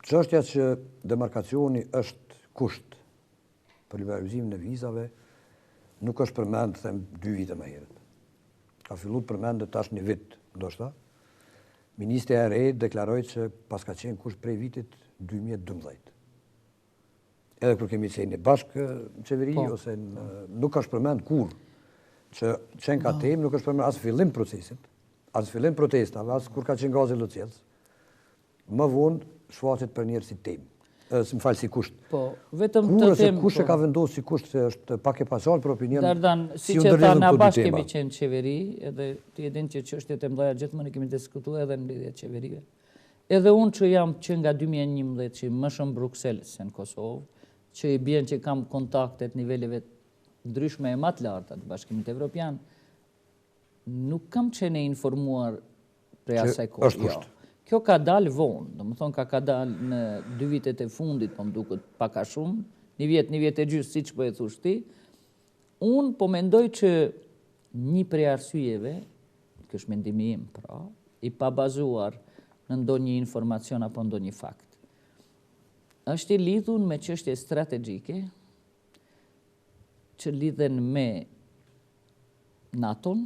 Çështja që demarkacioni është kusht për liberalizimin e vizave nuk është përmend, them, 2 vite më herët. Ka filluar përmendet tash 1 vit, ndoshta. Ministri e re deklaroi që paska qenë kusht prej vitit 2012. Edhe kur kemi qenë bashkë në qeveri, ose nuk është përmend kur që qenë ka temë, nuk është përmend as fillim procesit, as fillim protestave, as kur ka qenë gazi Locielës. Më vonë shfaqet për njerë si temë. Më falë, si kusht. Po, vetëm të temë... Kusht e ka vendosur si kusht se është pak e pasur për opinion... Dardan, si që tha na bashkë kemi qenë qeveri, edhe ti e din që çështjet e mëdha gjithmonë kemi diskutuar edhe në lidhje qeverive. Edhe unë që jam që nga 2011 që më shumë Bruxelles se në Kosovë, që i bjen që kam kontaktet nivelive ndryshme e më të larta të Bashkimit Evropian, nuk kam qenë informuar prej asaj kohë. Kjo ka dalë vonë, do më thonë ka dalë në 2 vitet e fundit, po më duket pak a shumë, 1 vjet e gjysmë, siç po e thosh ti. Unë po mendoj që një prej arsyeve, kjo është mendimi im, pra, i pabazuar në ndonjë informacion apo ndonjë fakt, është i lidhur me çështje strategjike që lidhen me NATO-n,